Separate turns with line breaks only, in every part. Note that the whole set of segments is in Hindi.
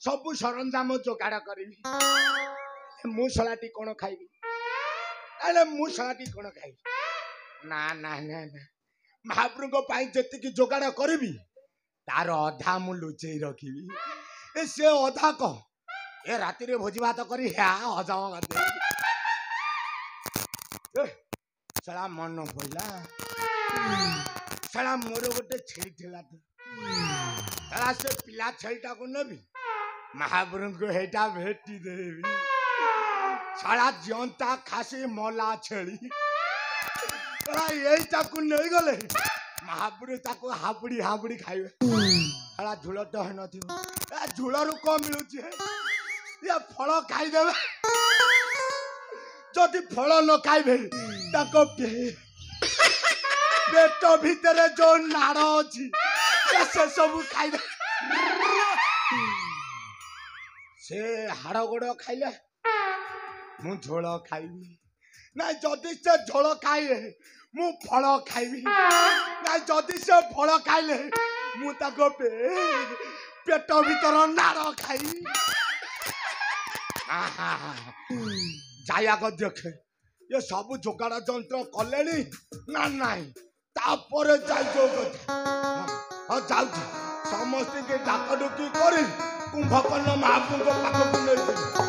सबू सरंजाम जोगाड़ करी मुसलाटी कौन खाइबी अरे मुसलाटी कौन खाइबी ना ना ना ना महाप्रभु को पाई जति जोगाड़ करी तार अधा मु लुचेई रखी से अधा कह ए राति रे भोजी भात करी हजाम साला मन पड़ा साला मोर गोटे छेली थिला साला से पिला छेलीटा को नेबी महाप्रभु को हेटा भेटी देवी साला जियंता खासी मला छेली यही ताकू नहीं गले महाप्रभु ताकू हापुड़ी हापुड़ी खाइबे साला झूल तो है न झूल रु कम मिलुची ये फल खाईदेवे जदि फल न खाइबे ताको पेट भीतर जो नाड़ अच्छी से सब खाइदे से हाड़ गोड़ खाइले मु झोल खाइबी ना जदि से झोल खाइले मु फल खाइबी ना जदि से फल खाइले मु ताको पेट भीतर नाड़ खाइबी जाया को देखे ये सब जोगाड़ जंत्र कले ना नाई तापर जाऊ समस्त के डाक डुकी कर कुंभकर्ण महाप्रभु पाखक नहीं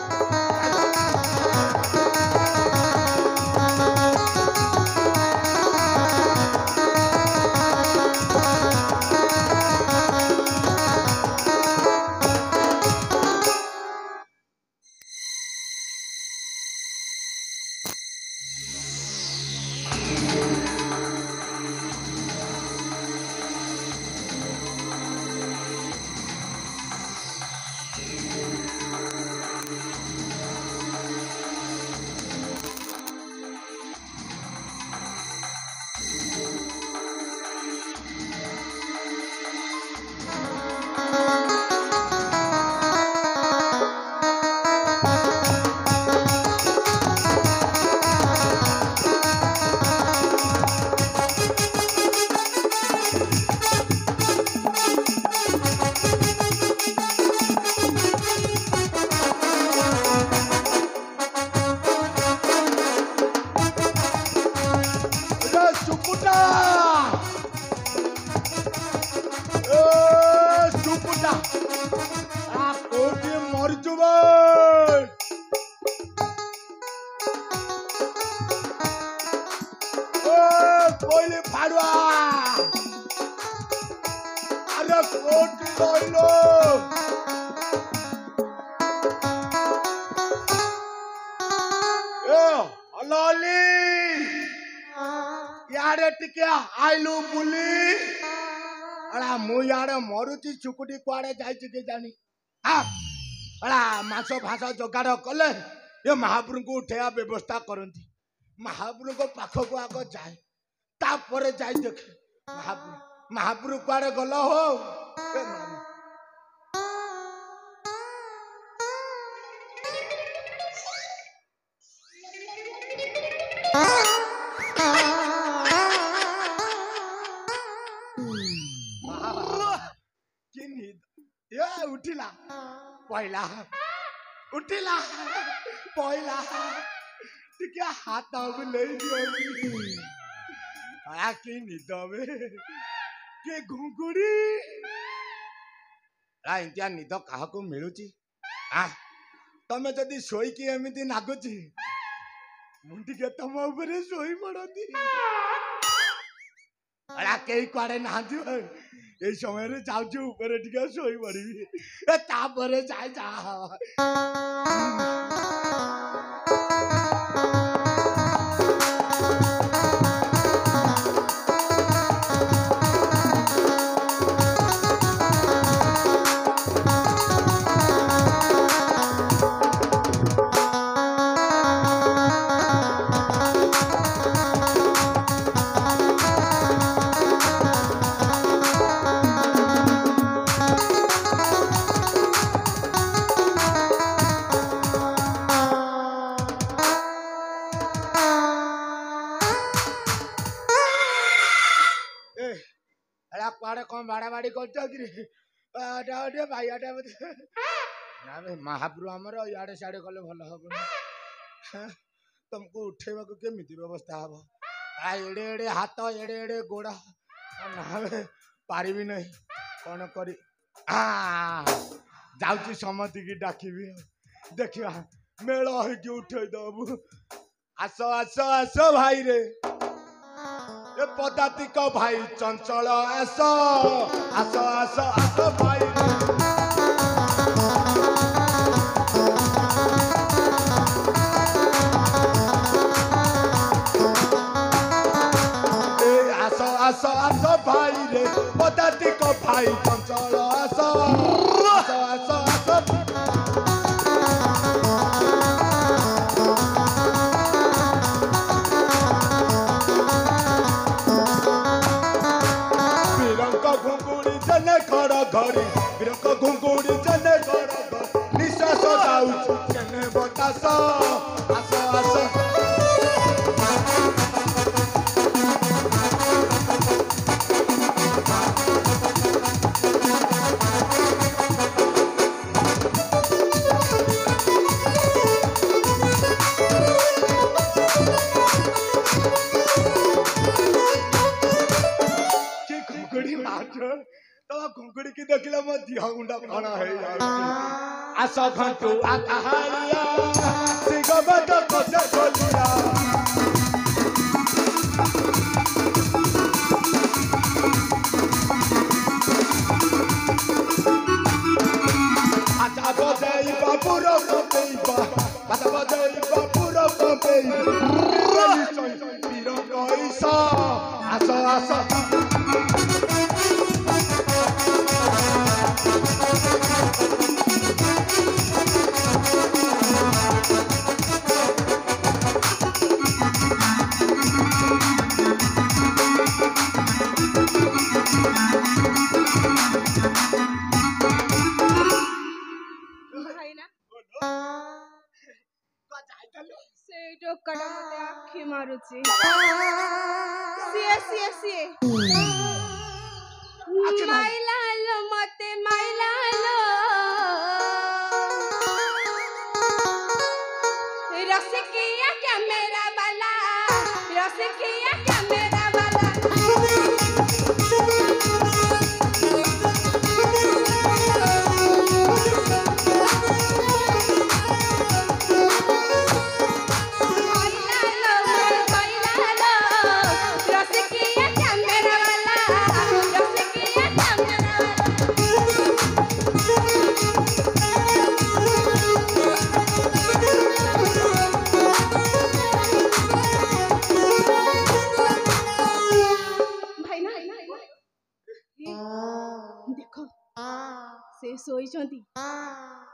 मरुची चुकुटी कुआड़े जाके जानी माछ फास जोगाड़ कले ये महाप्रभु को उठेया व्यवस्था करती महाप्रभु को पाखक आग जाए तापर जाए देखे महाप्रभु कुआड़े गल हो उठिला पहला उठिला पहला टिके हाथ ले कि निद के घुंगुड़ी इंतिया निद क्या मिलूची तमें जदि शोईकी एमती नागुची मुझे तुम ऊपर शोई पड़ती कई कुआड़े ना ये समय जाऊँ ऊपर टिके शोई पड़ी जाए जा कुआड़े कौन बाड़ा बाड़ी कर भाइयाटा ना महाप्रभु आमर इे सियाड़े कले भल हम तुमको उठेवा केमी व्यवस्था हम एड़े एड़े हाथ एड़े एड़े गोड़ा ना पारिबी नहीं कौन कर जाऊँ समति की डाकिबी देखिया मेल होगी उठे दबू आस आस आस भाई रे ए पदातिक भाई चंचल आस आस आस आस भाई आस आस आस भाई रे पदातिक भाई चंचल आस आस आस आस घड़ी बिरक घुंगुड़ी जने घर निश्वास जाऊँ जने बतास आस आस घुंगुड़ी की देखला मो दिह गुंडा कण है आस घंटू आकाहारिया सिगबत कोसे खोलिया आजा बजाई बाबूर कंपेइबा आजा बजाई बाबूर कंपेइबा वीर कइसा आस आस
आखि मारुची सी माइलालो मते माइलालो रसिकिया कैमरा वाला रसिकिया कैमरा वाला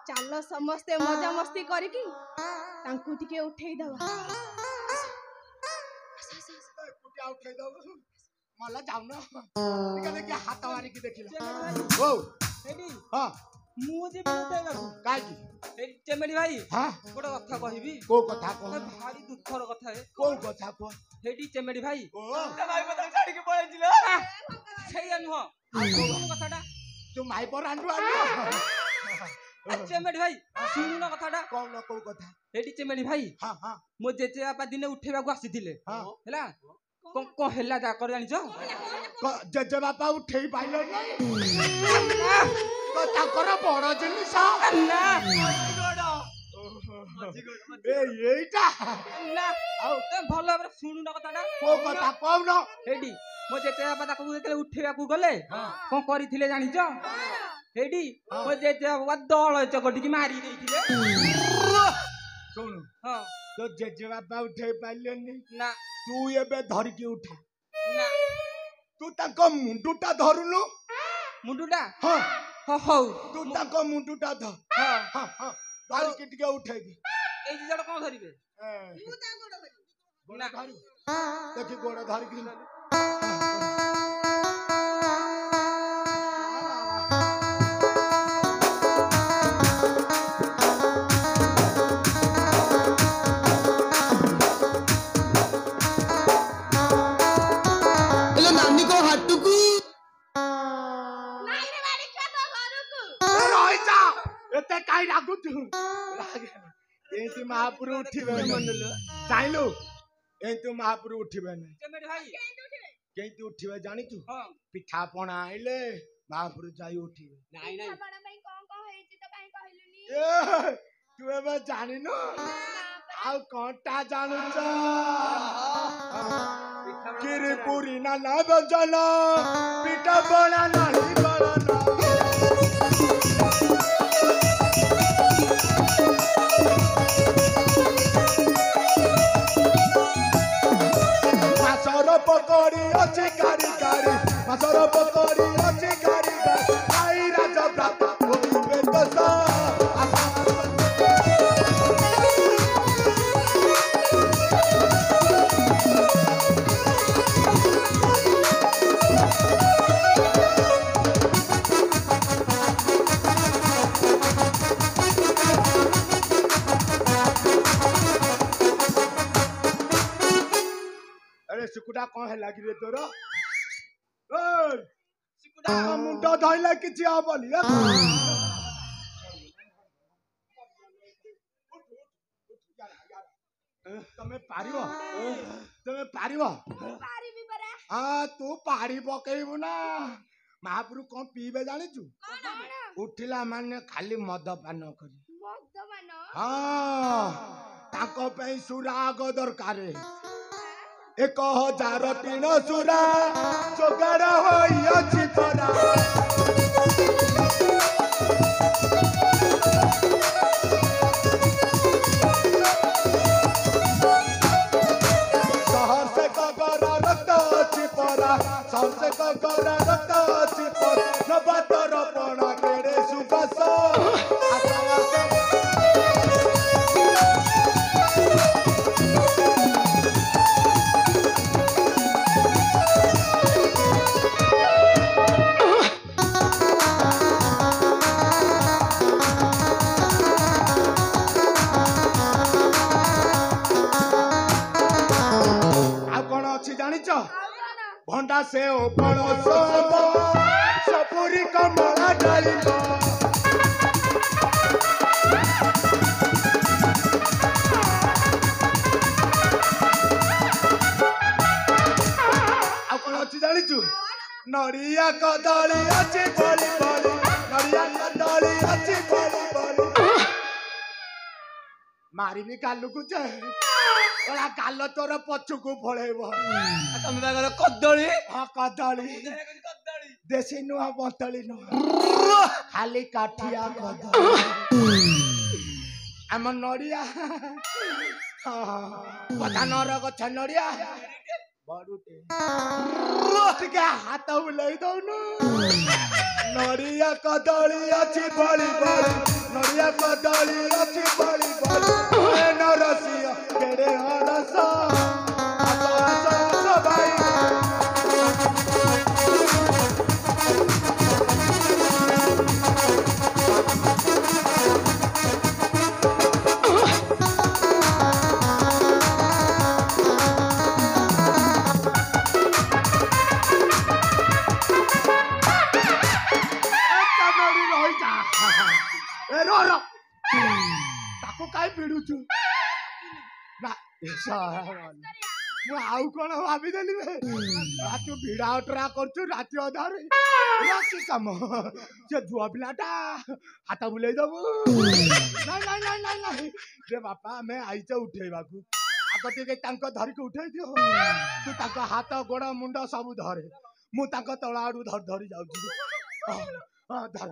चलो समस्ते मजा मस्ती करके उठे दवा
मला जाऊना देखिए हाथ मारी की देखिला ओ
एडी
हां
मु जे उठेगा
काई की
चेमेडी भाई
हां
गोटा कथा कहबी
को कथा कह
भारी दुखर कथा है
को कथा कह
एडी चेमेडी भाई
ओ
ए भाई बता छाड़ी के पळेजिला सेया नुह कथाटा
तू माई पर आंडू
चेमेडी भाई सुनु न कथाटा
कौन को कथा
एडी चेमेडी भाई
हां हां
मो जेजे आपा दिने उठेबा को आसीथिले
हां
हैला को हैला जा कर जानि छ
जेजे बापा उठेई पाइलो ना तो ताकर बड़ जिनिस
ना
ए एटा
ना आउ ए भलो हमरे सुनु न कथाटा
को कथा कौन
एडी मो जेजे आपा ताको जेते उठेबा को गले को करिथिले जानि छ एडी मो जेजे बाबा दळ चकटी की मारी देथिले
सुन
हां
तो जेजे बापा उठे पाइलेनी
ना
तू एबे धर के उठा
ना
तू ताको मुंडुटा धरुनु
मुंडुटा
हां
हो हो
तू ताको मुंडुटा धर
हां
हां हां धर के टिके उठे दे
ए जी जड़ कोन धरिबे
मु ता गोड़ धरि
ना धर देखि गोड़ धर के महापुरु उठिबे चाइलु एंतु महापुरु उठिबे नै केंतु उठिबे जानि तू पिठा पणा आइले महापुरु जाई उठिबे
ନାଇଁ ନାଇଁ
ଆପଣ ପାଇଁ କଣ ହେଇଛି ତ କାଇଁ କହିଲୁନି
तू एबे जानिनु आउ कोनटा जानुच गिरिपुरी ना ना बजन पिठा पणा नाही बरन मासर पकड़ी अछि कारी कारी मासर पकड़ी अछि कारी कारी आई राजा प्राप्त होइबे तसा अरे सुकुटा कौन है लागी रे तोर ओय सुकुटा मुंडो धइला किछि हबली तमे पारिबो
ପାରିବି ପରା
हां तू पारी पकेइबु ना महापुरु कोन पीबे जानि छु
କଣ
उठिला माने खाली मद पान करी
ମଦମାନ
हां ताको पे सुराग दरकार 1000 टीन सुरा जोगाड़ होई अछि परा शहर से कगरा रक्त अछि परा शहर से कगरा रक्त अछि पर नबातर पणा केरे सुबास भंडा से ओपण सब सपुरी कमला डालिब आ कोन अछि जानिचु नड़िया कदली अछि बड़ी बड़ी नड़िया कदली अछि बड़ी बड़ी मारिनी कालू को जे ओला काल तोर पछुकू फळेबो
ତମେ ବାଗର କଦଳୀ
हां कदली देसी नुआ बतली नु खाली काठिया कदली हम नड़िया कथा नर गछ नड़िया बड़ुटे के हाथ बुलाई दउनु नड़िया कदली अछि बड़ी बड़ी नड़िया कदली अछि बड़ी बड़ी ए नरसिया केरे हरस आसो भाई ताको काय पिडुछु ना मु आउ कोन भाबी देली बे रातु भिडा उतरा करछु राति अधारे राति काम जे जुआ पिलाटा हाथ बुलाई दबु नहीं नहीं नहीं नहीं रे बापा मैं आइचे उठेबाकू आगते के तांको धरि के उठै दियो तू ताको हाथ गोड़ मुंड सब धरे मु ताको तळाडू धर धरि जाउछु हां धर